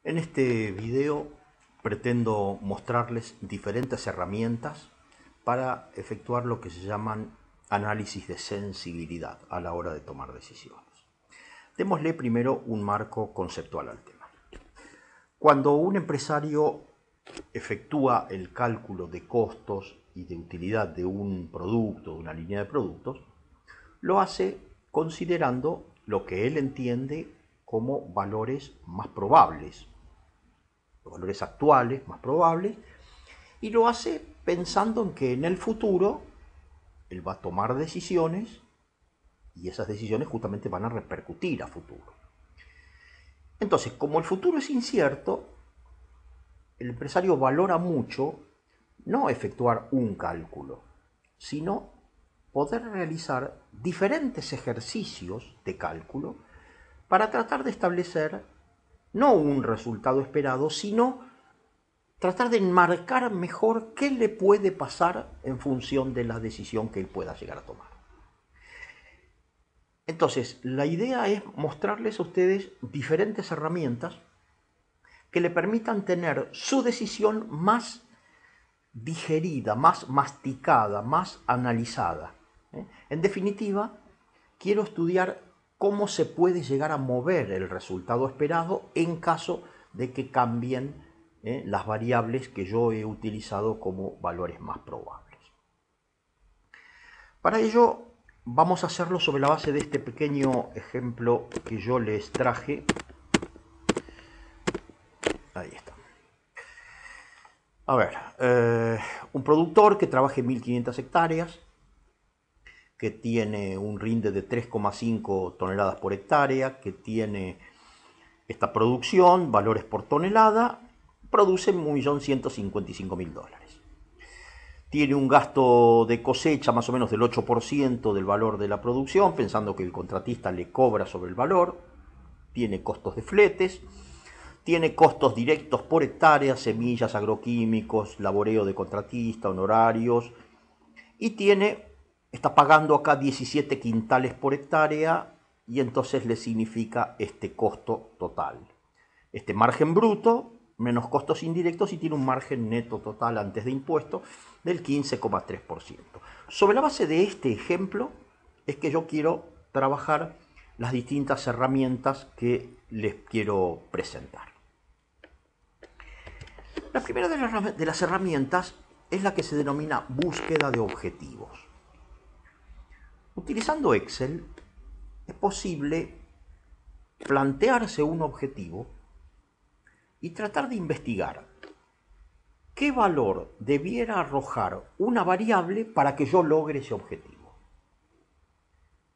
En este video pretendo mostrarles diferentes herramientas para efectuar lo que se llaman análisis de sensibilidad a la hora de tomar decisiones. Démosle primero un marco conceptual al tema. Cuando un empresario efectúa el cálculo de costos y de utilidad de un producto, de una línea de productos, lo hace considerando lo que él entiende como valores más probables, los valores actuales más probables, y lo hace pensando en que en el futuro él va a tomar decisiones y esas decisiones justamente van a repercutir a futuro. Entonces, como el futuro es incierto, el empresario valora mucho no efectuar un cálculo, sino poder realizar diferentes ejercicios de cálculo para tratar de establecer no un resultado esperado, sino tratar de enmarcar mejor qué le puede pasar en función de la decisión que él pueda llegar a tomar. Entonces, la idea es mostrarles a ustedes diferentes herramientas que le permitan tener su decisión más digerida, más masticada, más analizada. En definitiva, quiero estudiar cómo se puede llegar a mover el resultado esperado en caso de que cambien las variables que yo he utilizado como valores más probables. Para ello vamos a hacerlo sobre la base de este pequeño ejemplo que yo les traje. Ahí está. A ver, un productor que trabaje 1500 hectáreas, que tiene un rinde de 3,5 toneladas por hectárea, que tiene esta producción, valores por tonelada, produce $1.155.000. Tiene un gasto de cosecha más o menos del 8% del valor de la producción, pensando que el contratista le cobra sobre el valor. Tiene costos de fletes, tiene costos directos por hectárea, semillas, agroquímicos, laboreo de contratista, honorarios, y está pagando acá 17 quintales por hectárea, y entonces le significa este costo total. Este margen bruto menos costos indirectos, y tiene un margen neto total antes de impuestos del 15,3%. Sobre la base de este ejemplo es que yo quiero trabajar las distintas herramientas que les quiero presentar. La primera de las herramientas es la que se denomina búsqueda de objetivos. Utilizando Excel es posible plantearse un objetivo y tratar de investigar qué valor debiera arrojar una variable para que yo logre ese objetivo.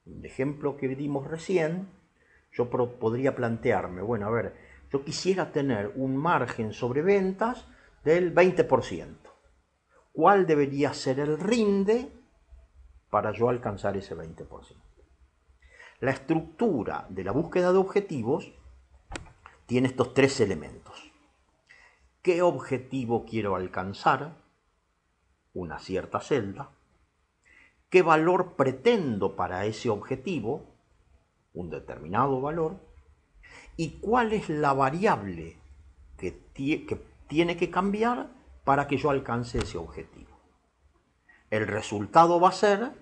En el ejemplo que dimos recién, yo podría plantearme, bueno, a ver, yo quisiera tener un margen sobre ventas del 20%. ¿Cuál debería ser el rinde para yo alcanzar ese 20%? La estructura de la búsqueda de objetivos tiene estos tres elementos. ¿Qué objetivo quiero alcanzar? Una cierta celda. ¿Qué valor pretendo para ese objetivo? Un determinado valor. ¿Y cuál es la variable que tiene que cambiar para que yo alcance ese objetivo? El resultado va a ser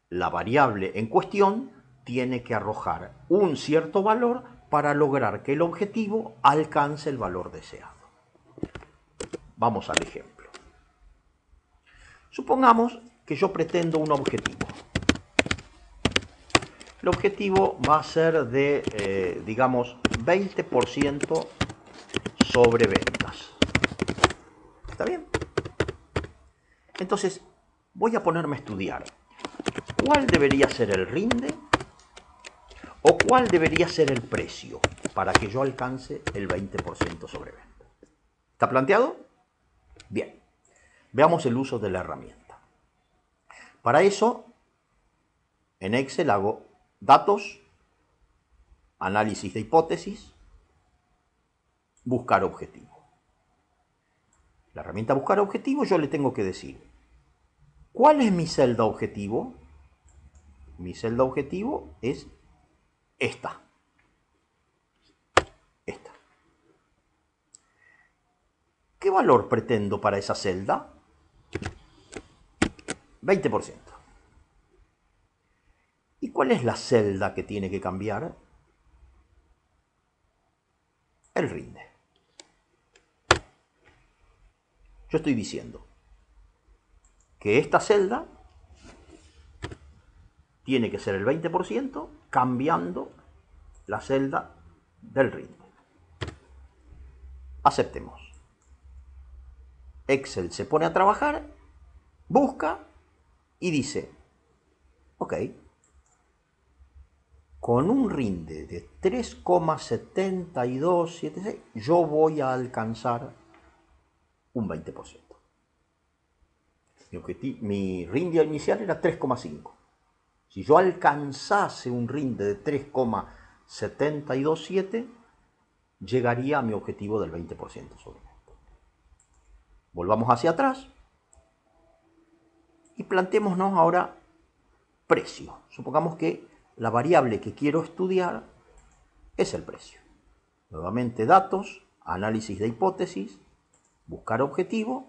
la variable en cuestión tiene que arrojar un cierto valor para lograr que el objetivo alcance el valor deseado. Vamos al ejemplo. Supongamos que yo pretendo un objetivo. El objetivo va a ser de, digamos, 20% sobre ventas. ¿Está bien? Entonces, voy a ponerme a estudiar cuál debería ser el rinde o cuál debería ser el precio para que yo alcance el 20% sobre ventas. ¿Está planteado? Bien. Veamos el uso de la herramienta. Para eso, en Excel hago datos, análisis de hipótesis, buscar objetivo. La herramienta buscar objetivo, yo le tengo que decir, ¿cuál es mi celda objetivo? Mi celda objetivo es esta. valor pretendo para esa celda? 20%. ¿Y cuál es la celda que tiene que cambiar? El rinde. Yo estoy diciendo que esta celda tiene que ser el 20% cambiando la celda del rinde. Aceptemos. Excel se pone a trabajar, busca y dice, ok, con un rinde de 3,7276 yo voy a alcanzar un 20%. Mi rinde inicial era 3,5. Si yo alcanzase un rinde de 3,727, llegaría a mi objetivo del 20% sobre esto. Volvamos hacia atrás y planteémonos ahora precio. Supongamos que la variable que quiero estudiar es el precio. Nuevamente datos, análisis de hipótesis, buscar objetivo,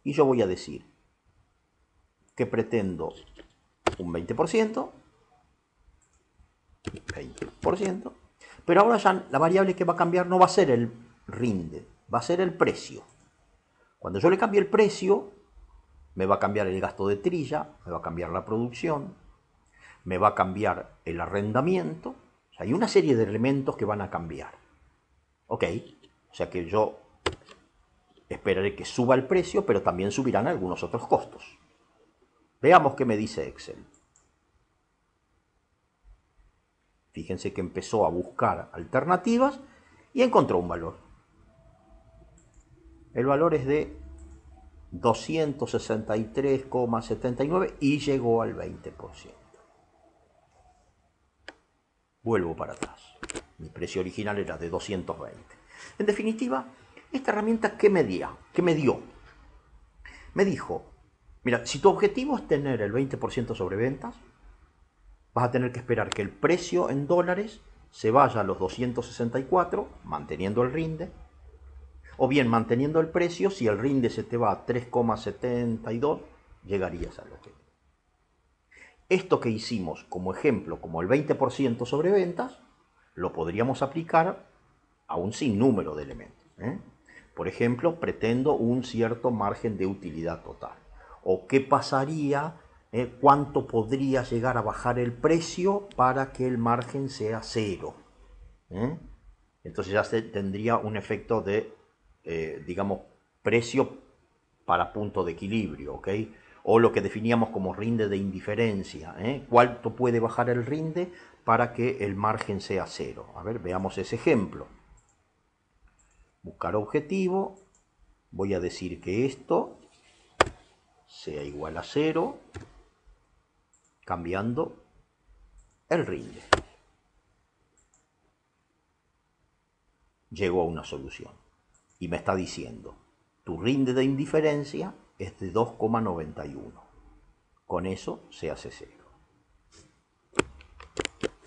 y yo voy a decir que pretendo un 20%, pero ahora ya la variable que va a cambiar no va a ser el rinde, va a ser el precio. Cuando yo le cambie el precio, me va a cambiar el gasto de trilla, me va a cambiar la producción, me va a cambiar el arrendamiento. O sea, hay una serie de elementos que van a cambiar. Ok, o sea que yo esperaré que suba el precio, pero también subirán algunos otros costos. Veamos qué me dice Excel. Fíjense que empezó a buscar alternativas y encontró un valor. El valor es de 263,79 y llegó al 20%. Vuelvo para atrás. Mi precio original era de 220. En definitiva, esta herramienta, ¿qué me dio? Me dijo, mira, si tu objetivo es tener el 20% sobre ventas, vas a tener que esperar que el precio en dólares se vaya a los 264, manteniendo el rinde, o bien manteniendo el precio, si el rinde se te va a 3,72, llegarías al objetivo. Esto que hicimos como ejemplo, como el 20% sobre ventas, lo podríamos aplicar a un sinnúmero de elementos. Por ejemplo, pretendo un cierto margen de utilidad total. ¿O qué pasaría? ¿Cuánto podría llegar a bajar el precio para que el margen sea cero? Entonces ya tendría un efecto de, digamos, precio para punto de equilibrio, ¿ok? O lo que definíamos como rinde de indiferencia. ¿Cuánto puede bajar el rinde para que el margen sea cero? A ver, veamos ese ejemplo. Buscar objetivo. Voy a decir que esto sea igual a 0, cambiando el rinde. Llego a una solución y me está diciendo, tu rinde de indiferencia es de 2,91. Con eso se hace 0.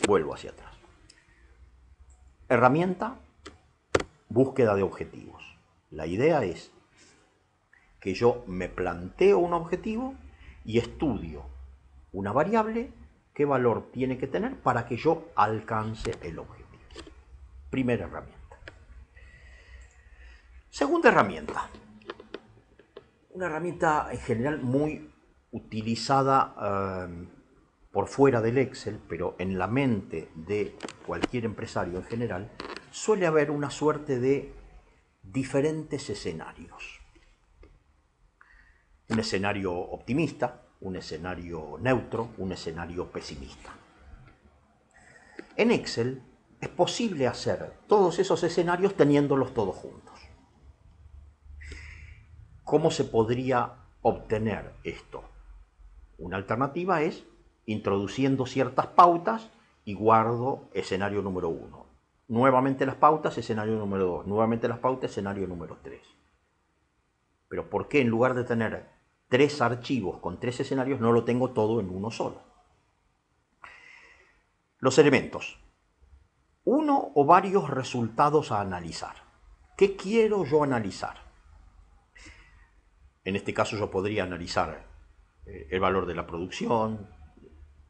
Vuelvo hacia atrás. Herramienta, búsqueda de objetivos. La idea es que yo me planteo un objetivo y estudio una variable, qué valor tiene que tener para que yo alcance el objetivo. Primera herramienta. Segunda herramienta. Una herramienta en general muy utilizada por fuera del Excel, pero en la mente de cualquier empresario en general, suele haber una suerte de diferentes escenarios. Un escenario optimista, un escenario neutro, un escenario pesimista. En Excel es posible hacer todos esos escenarios teniéndolos todos juntos. ¿Cómo se podría obtener esto? Una alternativa es introduciendo ciertas pautas y guardo escenario número 1. Nuevamente las pautas, escenario número 2. Nuevamente las pautas, escenario número 3. Pero ¿por qué en lugar de tener 3 archivos con 3 escenarios no lo tengo todo en uno solo? Los elementos. Uno o varios resultados a analizar. ¿Qué quiero yo analizar? En este caso yo podría analizar el valor de la producción,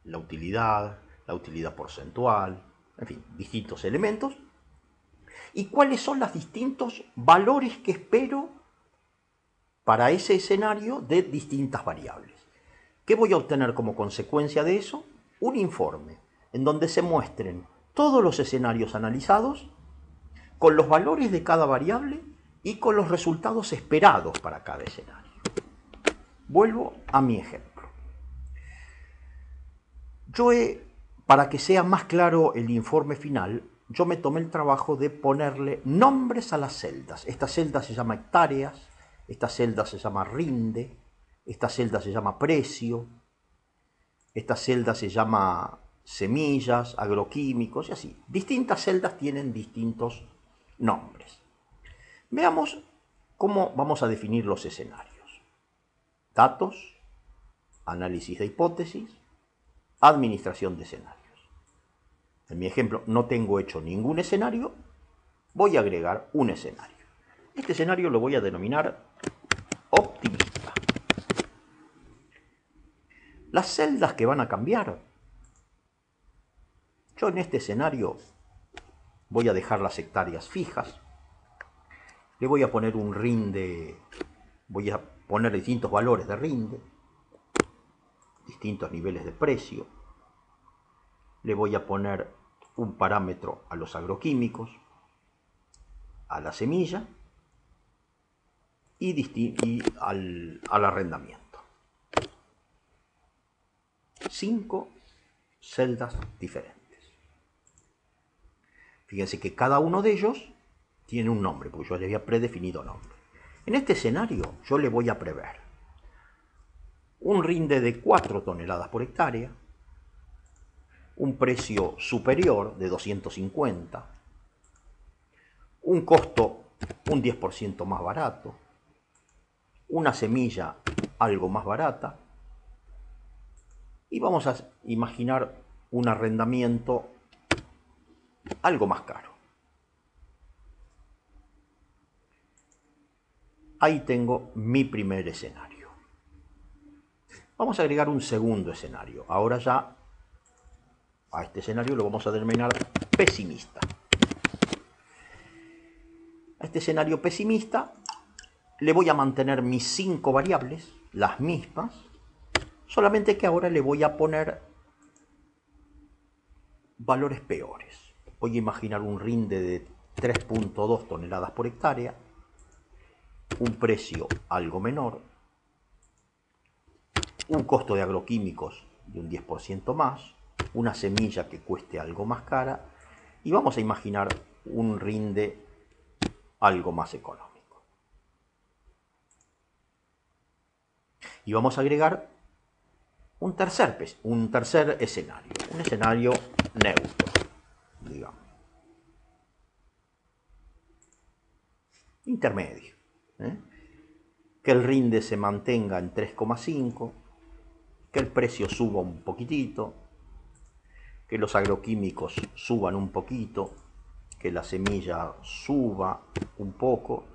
la utilidad porcentual, en fin, distintos elementos. ¿Y cuáles son los distintos valores que espero para ese escenario de distintas variables? ¿Qué voy a obtener como consecuencia de eso? Un informe en donde se muestren todos los escenarios analizados con los valores de cada variable y con los resultados esperados para cada escenario. Vuelvo a mi ejemplo. Para que sea más claro el informe final, yo me tomé el trabajo de ponerle nombres a las celdas. Esta celda se llama hectáreas, esta celda se llama rinde, esta celda se llama precio, esta celda se llama semillas, agroquímicos y así. Distintas celdas tienen distintos nombres. Veamos cómo vamos a definir los escenarios. Datos, análisis de hipótesis, administración de escenarios. En mi ejemplo no tengo hecho ningún escenario, voy a agregar un escenario. Este escenario lo voy a denominar optimista. Las celdas que van a cambiar, yo en este escenario voy a dejar las hectáreas fijas, le voy a poner un rinde, voy a poner distintos valores de rinde, distintos niveles de precio, le voy a poner un parámetro a los agroquímicos, a la semilla y al arrendamiento. 5 celdas diferentes. Fíjense que cada uno de ellos tiene un nombre, porque yo les había predefinido nombre. En este escenario yo le voy a prever un rinde de 4 toneladas por hectárea, un precio superior de 250, un costo un 10% más barato, una semilla algo más barata, y vamos a imaginar un arrendamiento algo más caro. Ahí tengo mi primer escenario. Vamos a agregar un segundo escenario. Ahora ya a este escenario lo vamos a denominar pesimista. A este escenario pesimista le voy a mantener mis 5 variables, las mismas, solamente que ahora le voy a poner valores peores. Voy a imaginar un rinde de 3.2 toneladas por hectárea, un precio algo menor, un costo de agroquímicos de un 10% más, una semilla que cueste algo más cara, y vamos a imaginar un rinde algo más económico. Y vamos a agregar un tercer escenario, un escenario neutro, digamos, intermedio, que el rinde se mantenga en 3,5, que el precio suba un poquitito, que los agroquímicos suban un poquito, que la semilla suba un poco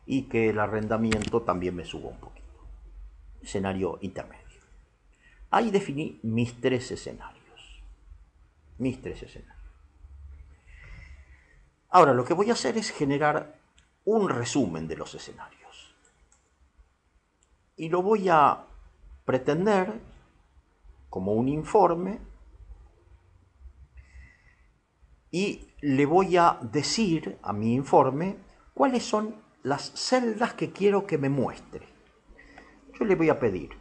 y que el arrendamiento también me suba un poquito. Escenario intermedio. Ahí definí mis 3 escenarios. Ahora lo que voy a hacer es generar un resumen de los escenarios. Y lo voy a pretender como un informe y le voy a decir a mi informe cuáles son las celdas que quiero que me muestre. Yo le voy a pedir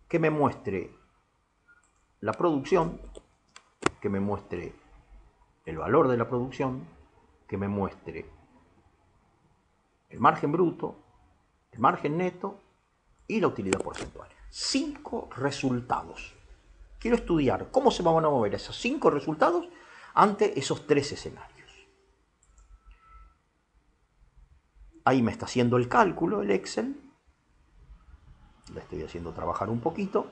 que me muestre la producción, que me muestre el valor de la producción, que me muestre el margen bruto, el margen neto y la utilidad porcentual. 5 resultados. Quiero estudiar cómo se van a mover esos 5 resultados ante esos 3 escenarios. Ahí me está haciendo el cálculo el Excel. Le estoy haciendo trabajar un poquito.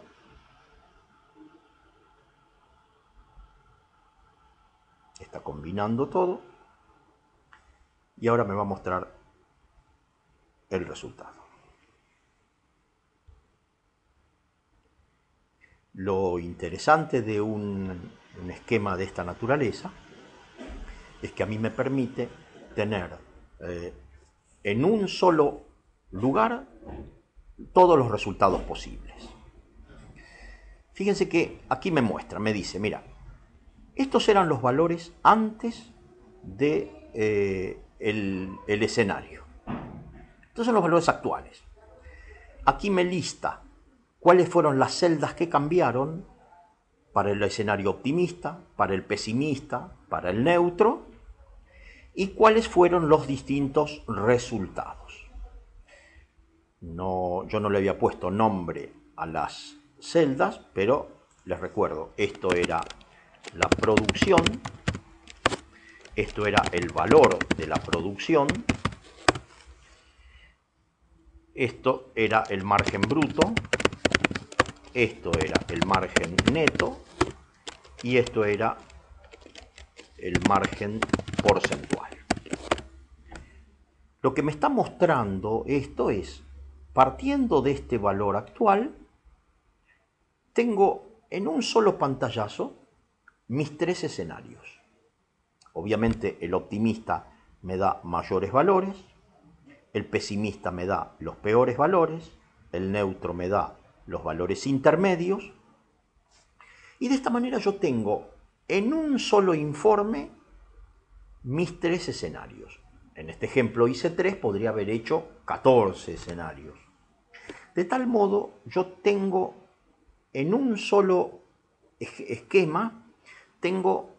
Está combinando todo. y ahora me va a mostrar el resultado. Lo interesante de un esquema de esta naturaleza es que a mí me permite tener en un solo lugar todos los resultados posibles. Fíjense que aquí me muestra, me dice, mira, estos eran los valores antes de el escenario. Estos son los valores actuales. Aquí me lista cuáles fueron las celdas que cambiaron para el escenario optimista, para el pesimista, para el neutro, y cuáles fueron los distintos resultados. Yo no le había puesto nombre a las celdas, pero les recuerdo, esto era la producción, esto era el valor de la producción, esto era el margen bruto, esto era el margen neto y esto era el margen porcentual. Lo que me está mostrando esto es, partiendo de este valor actual, tengo en un solo pantallazo mis tres escenarios. Obviamente el optimista me da mayores valores, el pesimista me da los peores valores, el neutro me da los valores intermedios, y de esta manera yo tengo en un solo informe mis tres escenarios. En este ejemplo hice 3, podría haber hecho 14 escenarios. De tal modo, yo tengo en un solo esquema, tengo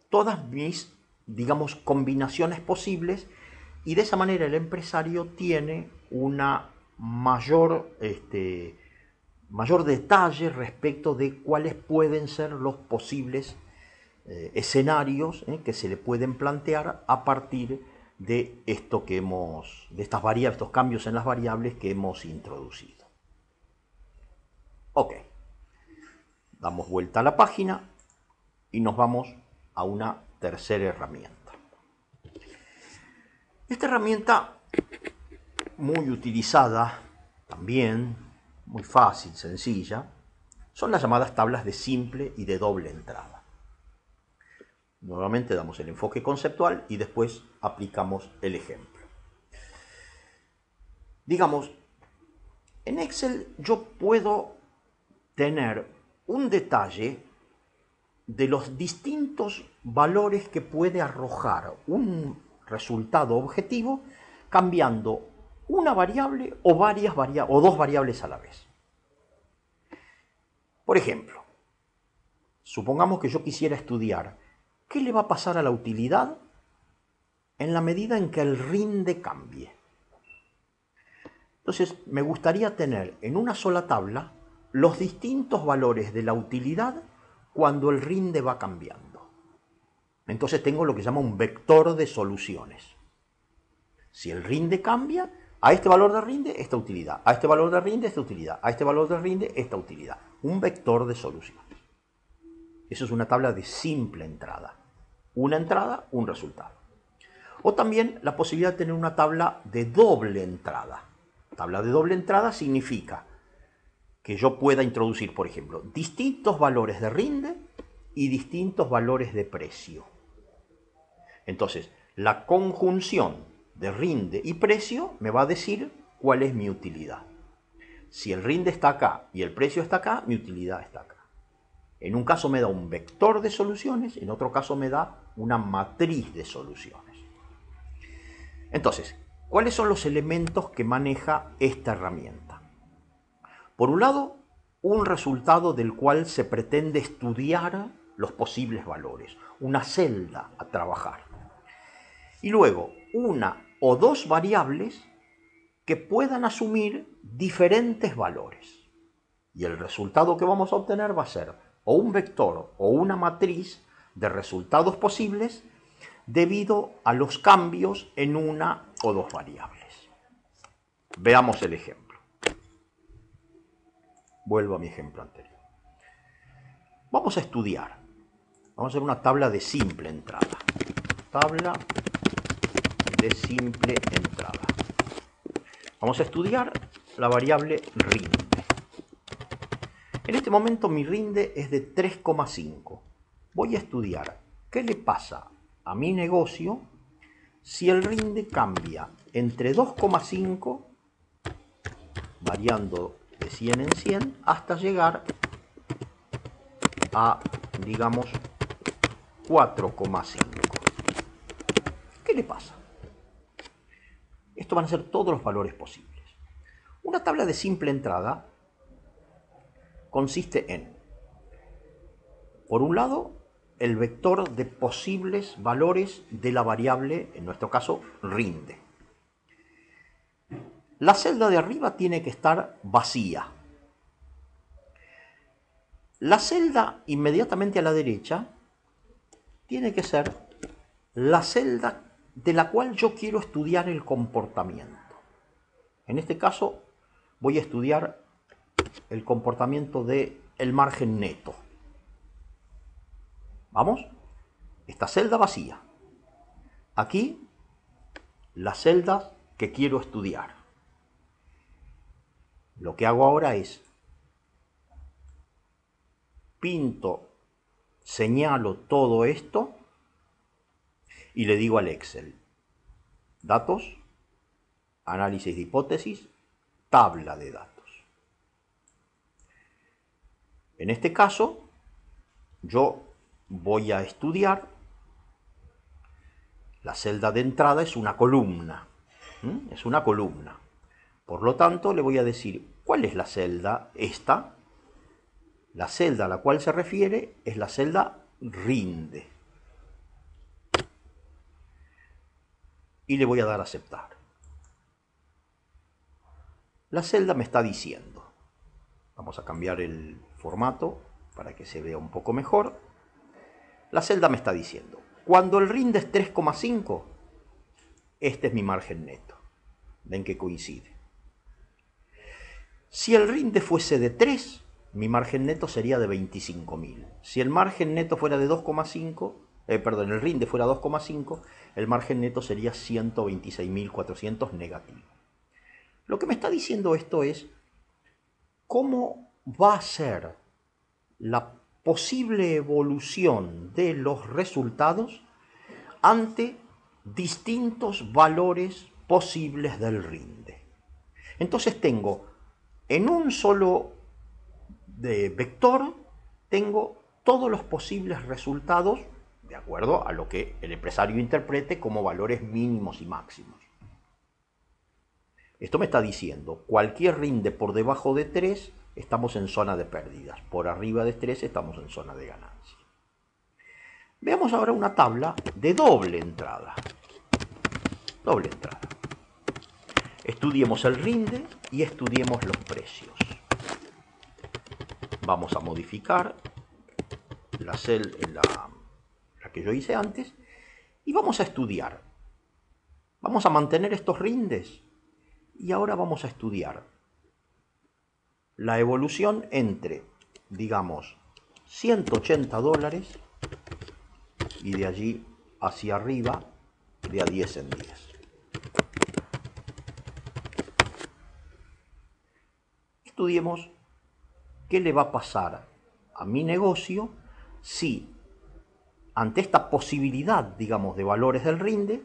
todas mis, digamos, combinaciones posibles, y de esa manera el empresario tiene una mayor detalle respecto de cuáles pueden ser los posibles escenarios que se le pueden plantear a partir de esto que de estas variables, estos cambios en las variables que hemos introducido. Ok, damos vuelta a la página y nos vamos a una tercera herramienta. Esta herramienta, muy utilizada también, muy fácil, sencilla, son las llamadas tablas de simple y de doble entrada. Nuevamente damos el enfoque conceptual y después aplicamos el ejemplo. Digamos, en Excel yo puedo tener un detalle de los distintos valores que puede arrojar un resultado objetivo cambiando una variable o o dos variables a la vez. Por ejemplo, supongamos que yo quisiera estudiar qué le va a pasar a la utilidad en la medida en que el rinde cambie. Entonces, me gustaría tener en una sola tabla los distintos valores de la utilidad cuando el rinde va cambiando. Entonces tengo lo que se llama un vector de soluciones. Si el rinde cambia, a este valor de rinde, esta utilidad. A este valor de rinde, esta utilidad. A este valor de rinde, esta utilidad. Un vector de soluciones. Eso es una tabla de simple entrada. Una entrada, un resultado. O también la posibilidad de tener una tabla de doble entrada. Tabla de doble entrada significa que yo pueda introducir, por ejemplo, distintos valores de rinde y distintos valores de precio. Entonces, la conjunción de rinde y precio me va a decir cuál es mi utilidad. Si el rinde está acá y el precio está acá, mi utilidad está acá. En un caso me da un vector de soluciones, en otro caso me da una matriz de soluciones. Entonces, ¿cuáles son los elementos que maneja esta herramienta? Por un lado, un resultado del cual se pretende estudiar los posibles valores, una celda a trabajar. Y luego, una o dos variables que puedan asumir diferentes valores. Y el resultado que vamos a obtener va a ser o un vector o una matriz de resultados posibles debido a los cambios en una o dos variables. Veamos el ejemplo. Vuelvo a mi ejemplo anterior. Vamos a estudiar. Vamos a hacer una tabla de simple entrada. Tabla de simple entrada. Vamos a estudiar la variable rinde. En este momento mi rinde es de 3,5. Voy a estudiar qué le pasa a mi negocio si el rinde cambia entre 2,5, variando de 100 en 100, hasta llegar a, digamos, 4,5. ¿Qué le pasa? Esto van a ser todos los valores posibles. Una tabla de simple entrada consiste en, por un lado, el vector de posibles valores de la variable, en nuestro caso, rinde. La celda de arriba tiene que estar vacía. La celda inmediatamente a la derecha tiene que ser la celda de la cual yo quiero estudiar el comportamiento. En este caso voy a estudiar el comportamiento del margen neto. ¿Vamos? Esta celda vacía. Aquí las celdas que quiero estudiar. Lo que hago ahora es pinto, señalo todo esto y le digo al Excel: datos, análisis de hipótesis, tabla de datos. En este caso, yo voy a estudiar la celda de entrada, es una columna. Es una columna. Por lo tanto, le voy a decir, ¿cuál es la celda? Esta. La celda a la cual se refiere es la celda rinde. Y le voy a dar a aceptar. La celda me está diciendo, vamos a cambiar el formato para que se vea un poco mejor. La celda me está diciendo, cuando el rinde es 3,5, este es mi margen neto. Ven que coincide. Si el rinde fuese de 3, mi margen neto sería de 25.000. Si el margen neto fuera de 2,5, el rinde fuera 2,5, el margen neto sería 126.400 negativo. Lo que me está diciendo esto es cómo va a ser la posible evolución de los resultados ante distintos valores posibles del rinde. Entonces tengo en un solo vector, tengo todos los posibles resultados de acuerdo a lo que el empresario interprete como valores mínimos y máximos. Esto me está diciendo, cualquier rinde por debajo de 3, estamos en zona de pérdidas. Por arriba de 3 estamos en zona de ganancia. Veamos ahora una tabla de doble entrada. Doble entrada. Estudiemos el rinde y estudiemos los precios. Vamos a modificar la que yo hice antes y vamos a estudiar. Vamos a mantener estos rindes y ahora vamos a estudiar la evolución entre, digamos, $180 y de allí hacia arriba de a 10 en 10. Estudiemos qué le va a pasar a mi negocio si ante esta posibilidad, digamos, de valores del rinde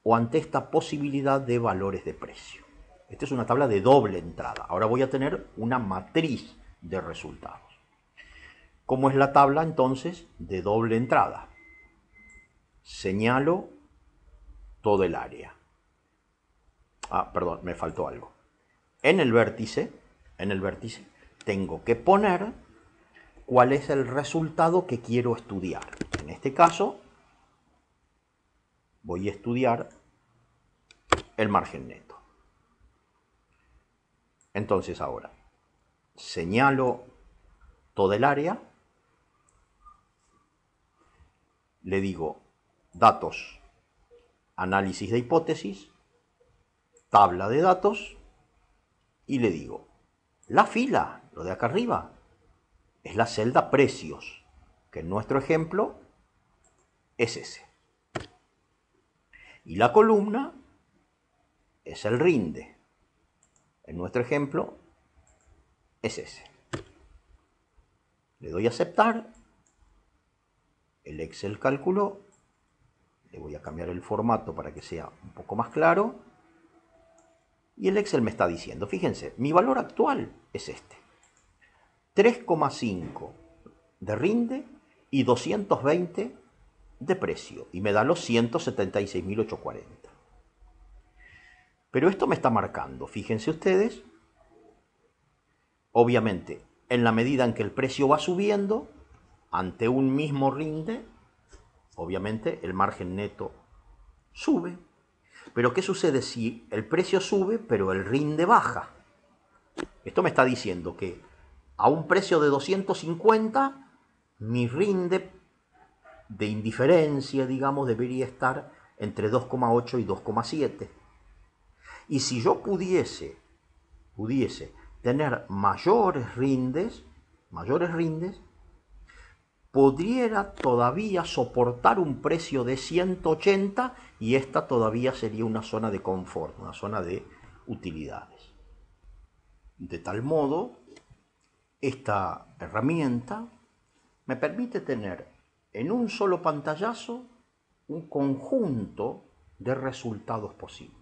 o ante esta posibilidad de valores de precio. Esta es una tabla de doble entrada. Ahora voy a tener una matriz de resultados. ¿Cómo es la tabla entonces de doble entrada? Señalo todo el área. Perdón, me faltó algo. En el vértice tengo que poner cuál es el resultado que quiero estudiar. En este caso, voy a estudiar el margen neto. Entonces ahora, señalo todo el área, le digo datos, análisis de hipótesis, tabla de datos, y le digo, la fila, lo de acá arriba, es la celda precios, que en nuestro ejemplo es ese. y la columna es el rinde. En nuestro ejemplo es ese. Le doy a aceptar, el Excel calculó, le voy a cambiar el formato para que sea un poco más claro, y el Excel me está diciendo, fíjense, mi valor actual es este, 3,5 de rinde y 220 de precio, y me da los 176.840. Pero esto me está marcando, fíjense ustedes, obviamente, en la medida en que el precio va subiendo, ante un mismo rinde, obviamente el margen neto sube. Pero ¿qué sucede si el precio sube pero el rinde baja? Esto me está diciendo que a un precio de 250, mi rinde de indiferencia, digamos, debería estar entre 2,8 y 2,7. Y si yo pudiese tener mayores rindes, podría todavía soportar un precio de 180 y esta todavía sería una zona de confort, una zona de utilidades. De tal modo, esta herramienta me permite tener en un solo pantallazo un conjunto de resultados posibles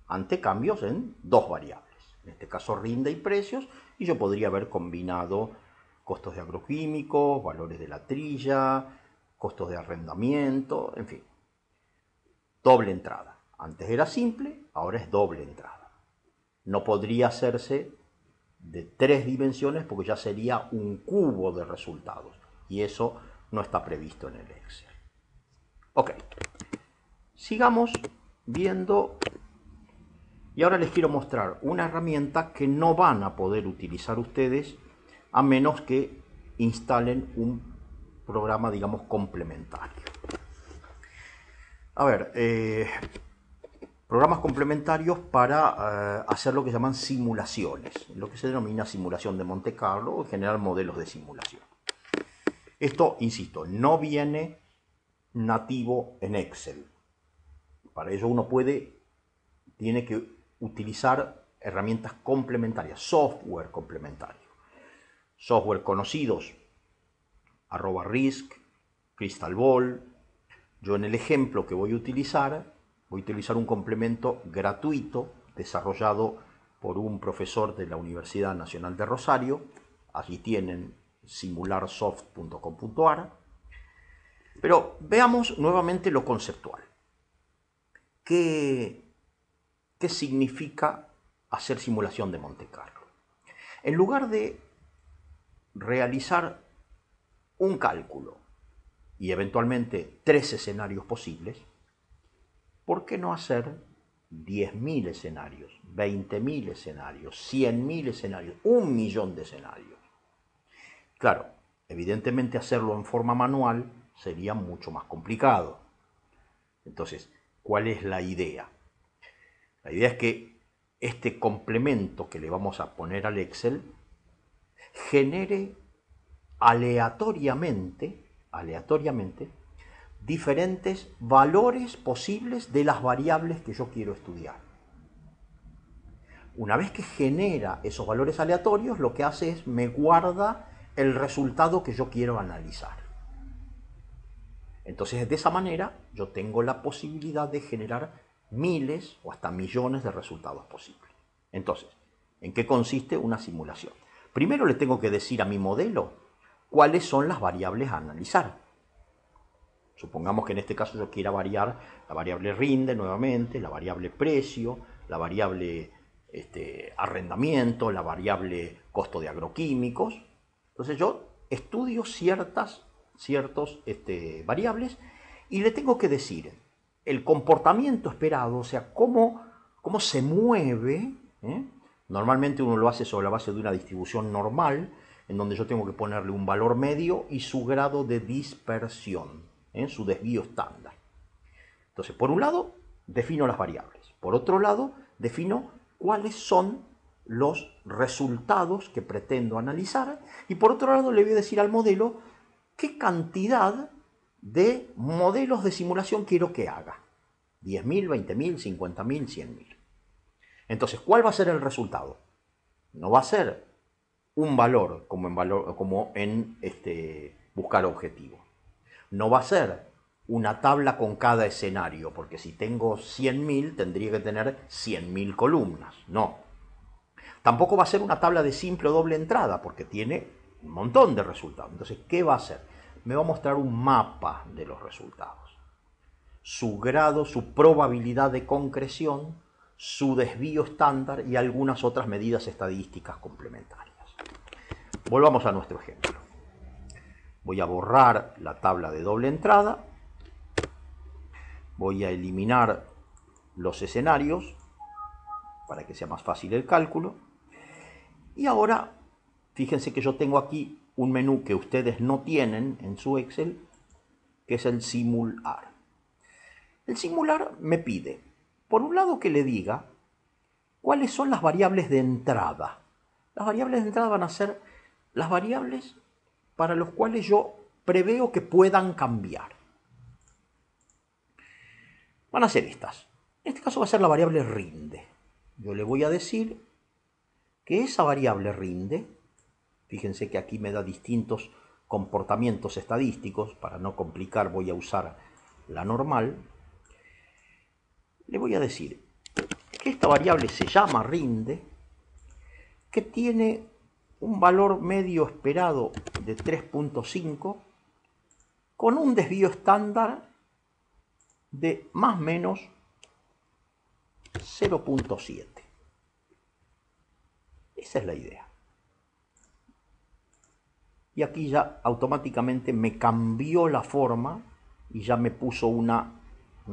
ante cambios en dos variables, en este caso rinde y precios, y yo podría haber combinado costos de agroquímicos, valores de la trilla, costos de arrendamiento, en fin. Doble entrada. Antes era simple, ahora es doble entrada. No podría hacerse de 3 dimensiones porque ya sería un cubo de resultados. Y eso no está previsto en el Excel. Ok. Sigamos viendo. Y ahora les quiero mostrar una herramienta que no van a poder utilizar ustedes a menos que instalen un programa, digamos, complementario. A ver, programas complementarios para hacer lo que llaman simulaciones, lo que se denomina simulación de Monte Carlo o generar modelos de simulación. Esto, insisto, no viene nativo en Excel. Para ello uno tiene que utilizar herramientas complementarias, software complementario. Software conocidos, @Risk, Crystal Ball. Yo en el ejemplo que voy a utilizar un complemento gratuito desarrollado por un profesor de la Universidad Nacional de Rosario. Allí tienen simularsoft.com.ar. Pero veamos nuevamente lo conceptual. ¿Qué significa hacer simulación de Monte Carlo? En lugar de realizar un cálculo y eventualmente 3 escenarios posibles, ¿por qué no hacer 10.000 escenarios, 20.000 escenarios, 100.000 escenarios, 1.000.000 de escenarios? Claro, evidentemente hacerlo en forma manual sería mucho más complicado. Entonces, ¿cuál es la idea? La idea es que este complemento que le vamos a poner al Excel genere aleatoriamente diferentes valores posibles de las variables que yo quiero estudiar. Una vez que genera esos valores aleatorios, lo que hace es me guarda el resultado que yo quiero analizar. Entonces, de esa manera, yo tengo la posibilidad de generar miles o hasta millones de resultados posibles. Entonces, ¿en qué consiste una simulación? Primero le tengo que decir a mi modelo cuáles son las variables a analizar. Supongamos que en este caso yo quiera variar la variable rinde nuevamente, la variable precio, la variable arrendamiento, la variable costo de agroquímicos. Entonces yo estudio ciertas variables y le tengo que decir el comportamiento esperado, o sea, cómo se mueve. Normalmente uno lo hace sobre la base de una distribución normal, en donde yo tengo que ponerle un valor medio y su grado de dispersión, su desvío estándar. Entonces, por un lado, defino las variables. Por otro lado, defino cuáles son los resultados que pretendo analizar. Y por otro lado, le voy a decir al modelo qué cantidad de modelos de simulación quiero que haga. 10.000, 20.000, 50.000, 100.000. Entonces, ¿cuál va a ser el resultado? No va a ser un valor como en buscar objetivo. No va a ser una tabla con cada escenario, porque si tengo 100.000 tendría que tener 100.000 columnas. No. Tampoco va a ser una tabla de simple o doble entrada, porque tiene un montón de resultados. Entonces, ¿qué va a hacer? Me va a mostrar un mapa de los resultados. Su grado, su probabilidad de concreción, su desvío estándar y algunas otras medidas estadísticas complementarias. Volvamos a nuestro ejemplo. Voy a borrar la tabla de doble entrada. Voy a eliminar los escenarios para que sea más fácil el cálculo. Y ahora, fíjense que yo tengo aquí un menú que ustedes no tienen en su Excel, que es el simular. El simular me pide, por un lado, que le diga cuáles son las variables de entrada. Las variables de entrada van a ser las variables para las cuales yo preveo que puedan cambiar. Van a ser estas. En este caso va a ser la variable rinde. Yo le voy a decir que esa variable rinde, fíjense que aquí me da distintos comportamientos estadísticos, para no complicar voy a usar la normal. Le voy a decir que esta variable se llama rinde, que tiene un valor medio esperado de 3.5 con un desvío estándar de más o menos 0.7. Esa es la idea. Y aquí ya automáticamente me cambió la forma y ya me puso una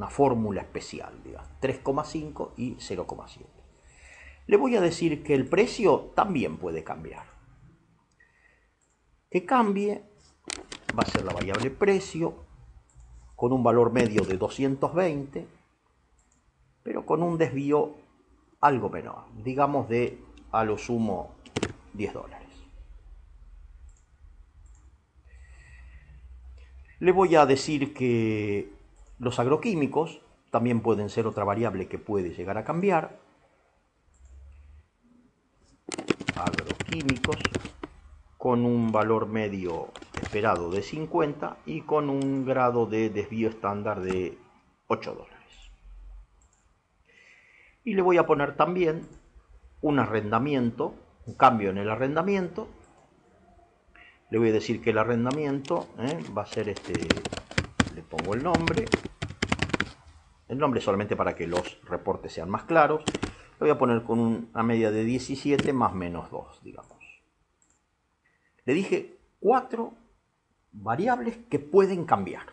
fórmula especial, digamos, 3,5 y 0,7. Le voy a decir que el precio también puede cambiar. Que cambie va a ser la variable precio con un valor medio de 220, pero con un desvío algo menor, digamos de a lo sumo $10. Le voy a decir que los agroquímicos también pueden ser otra variable que puede llegar a cambiar. Agroquímicos con un valor medio esperado de 50 y con un grado de desvío estándar de $8. Y le voy a poner también un arrendamiento, un cambio en el arrendamiento. Le voy a decir que el arrendamiento va a ser le pongo el nombre solamente para que los reportes sean más claros. Lo voy a poner con una media de 17 más menos 2, digamos. Le dije 4 variables que pueden cambiar.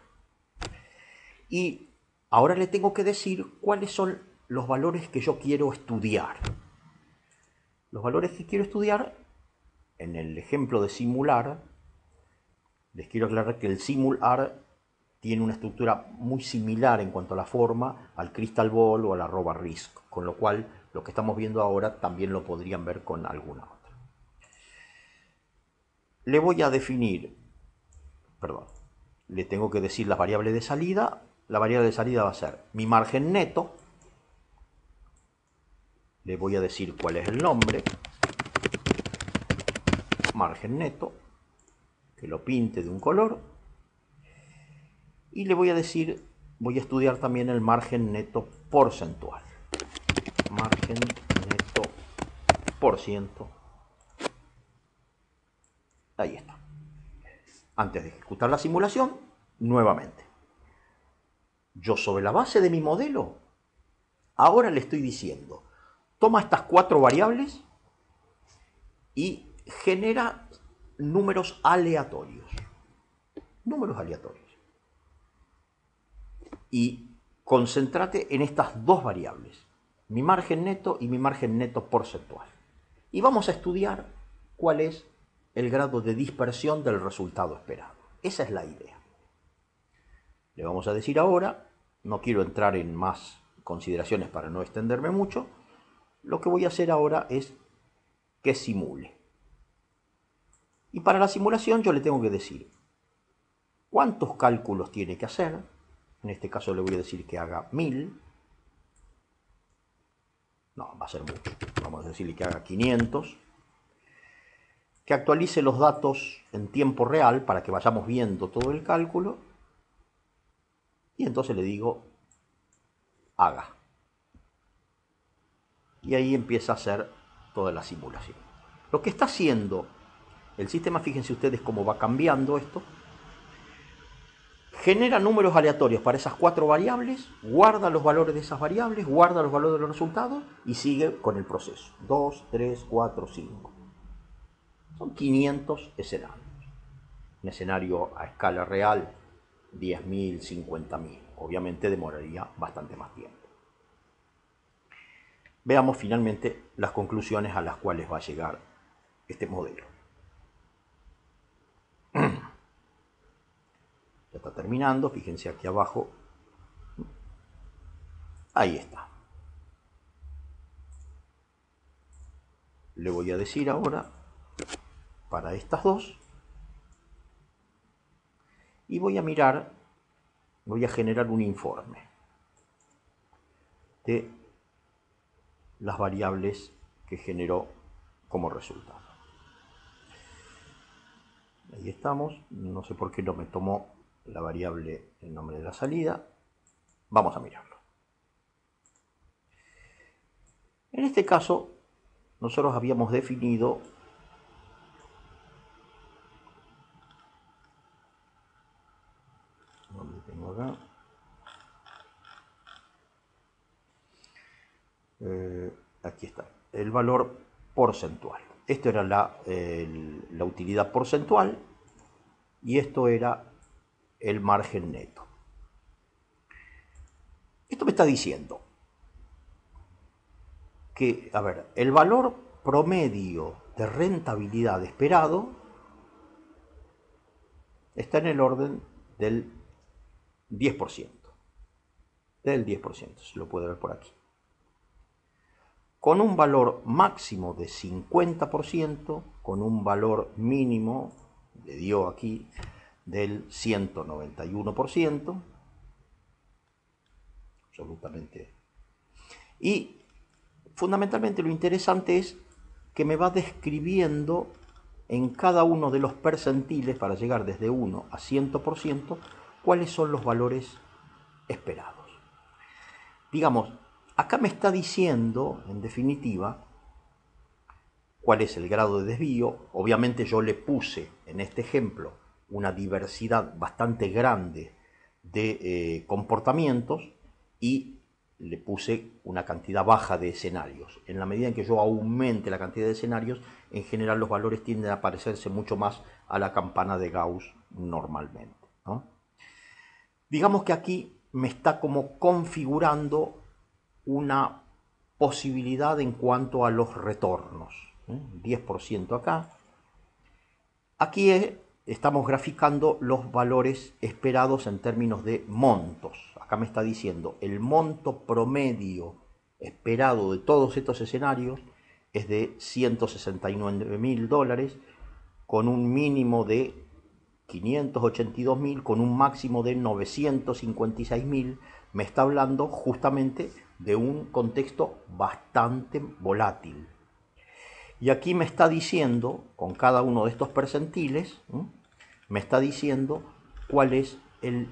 Y ahora le tengo que decir cuáles son los valores que yo quiero estudiar. Los valores que quiero estudiar, en el ejemplo de simular, les quiero aclarar que el simular tiene una estructura muy similar en cuanto a la forma al Crystal Ball o a la RobaRisk, con lo cual lo que estamos viendo ahora también lo podrían ver con alguna otra. Le voy a definir, le tengo que decir la variable de salida. La variable de salida va a ser mi margen neto. Le voy a decir cuál es el nombre. Margen neto. Que lo pinte de un color. Y le voy a decir, voy a estudiar también el margen neto porcentual. Margen neto por ciento. Ahí está. Antes de ejecutar la simulación, nuevamente. Yo sobre la base de mi modelo, ahora le estoy diciendo, toma estas 4 variables y genera números aleatorios. Números aleatorios. Y concéntrate en estas 2 variables, mi margen neto y mi margen neto porcentual. Y vamos a estudiar cuál es el grado de dispersión del resultado esperado. Esa es la idea. Le vamos a decir ahora, no quiero entrar en más consideraciones para no extenderme mucho, lo que voy a hacer ahora es que simule. Y para la simulación yo le tengo que decir cuántos cálculos tiene que hacer, En este caso le voy a decir que haga 1000. No, va a ser mucho. Vamos a decirle que haga 500. Que actualice los datos en tiempo real para que vayamos viendo todo el cálculo. Y entonces le digo, haga. Y ahí empieza a hacer toda la simulación. Lo que está haciendo el sistema, fíjense ustedes cómo va cambiando esto. Genera números aleatorios para esas 4 variables, guarda los valores de esas variables, guarda los valores de los resultados y sigue con el proceso. 2, 3, 4, 5. Son 500 escenarios. Un escenario a escala real, 10.000, 50.000. Obviamente demoraría bastante más tiempo. Veamos finalmente las conclusiones a las cuales va a llegar este modelo. Ya está terminando, fíjense aquí abajo. Ahí está. Le voy a decir ahora para estas dos. Y voy a mirar, voy a generar un informe de las variables que generó como resultado. Ahí estamos, no sé por qué no me tomó la variable el nombre de la salida. Vamos a mirarlo. En este caso, nosotros habíamos definido ¿dónde tengo acá? Aquí está, el valor porcentual. Esto era la utilidad porcentual y esto era el margen neto. Esto me está diciendo que, a ver, el valor promedio de rentabilidad esperado está en el orden del 10%. Del 10%, se lo puede ver por aquí. Con un valor máximo de 50%, con un valor mínimo, le dio aquí, del 191%, absolutamente. Y fundamentalmente lo interesante es que me va describiendo en cada uno de los percentiles, para llegar desde 1 a 100%, cuáles son los valores esperados. Digamos, acá me está diciendo, en definitiva, cuál es el grado de desvío. Obviamente yo le puse en este ejemplo una diversidad bastante grande de comportamientos y le puse una cantidad baja de escenarios. En la medida en que yo aumente la cantidad de escenarios, en general los valores tienden a parecerse mucho más a la campana de Gauss normalmente, ¿no? Digamos que aquí me está como configurando una posibilidad en cuanto a los retornos. 10% acá. Aquí estamos graficando los valores esperados en términos de montos. Acá me está diciendo el monto promedio esperado de todos estos escenarios es de $169.000, con un mínimo de 582.000, con un máximo de 956.000. Me está hablando justamente de un contexto bastante volátil. Y aquí me está diciendo, con cada uno de estos percentiles, me está diciendo cuál es el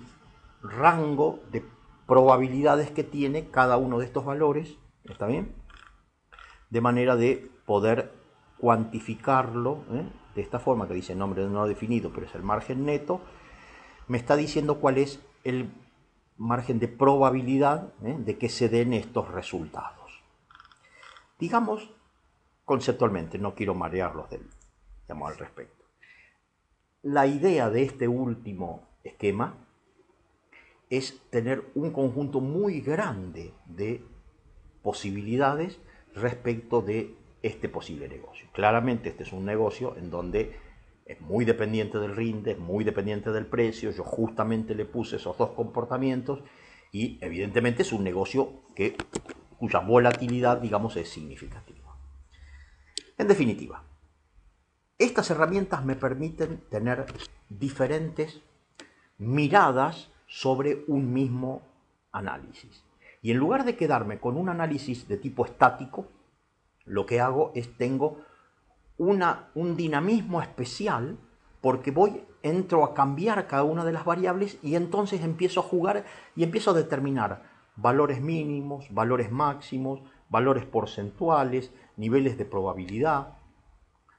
rango de probabilidades que tiene cada uno de estos valores, ¿está bien? De manera de poder cuantificarlo, de esta forma, que dice nombre no definido, pero es el margen neto. Me está diciendo cuál es el margen de probabilidad de que se den estos resultados. Digamos, conceptualmente, no quiero marearlos al respecto. La idea de este último esquema es tener un conjunto muy grande de posibilidades respecto de este posible negocio. Claramente este es un negocio en donde es muy dependiente del rinde, es muy dependiente del precio. Yo justamente le puse esos dos comportamientos y evidentemente es un negocio cuya volatilidad, digamos, es significativa. En definitiva, estas herramientas me permiten tener diferentes miradas sobre un mismo análisis. Y en lugar de quedarme con un análisis de tipo estático, lo que hago es tengo un dinamismo especial porque entro a cambiar cada una de las variables y entonces empiezo a jugar y empiezo a determinar valores mínimos, valores máximos, valores porcentuales, niveles de probabilidad,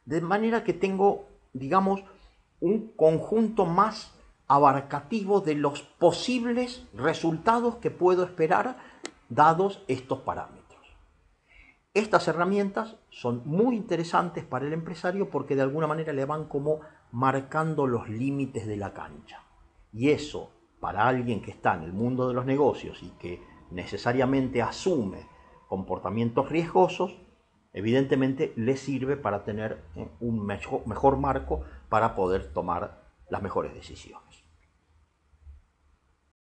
de manera que tengo, digamos, un conjunto más abarcativo de los posibles resultados que puedo esperar dados estos parámetros. Estas herramientas son muy interesantes para el empresario porque de alguna manera le van como marcando los límites de la cancha. Y eso, para alguien que está en el mundo de los negocios y que necesariamente asume comportamientos riesgosos, evidentemente le sirve para tener un mejor marco para poder tomar las mejores decisiones.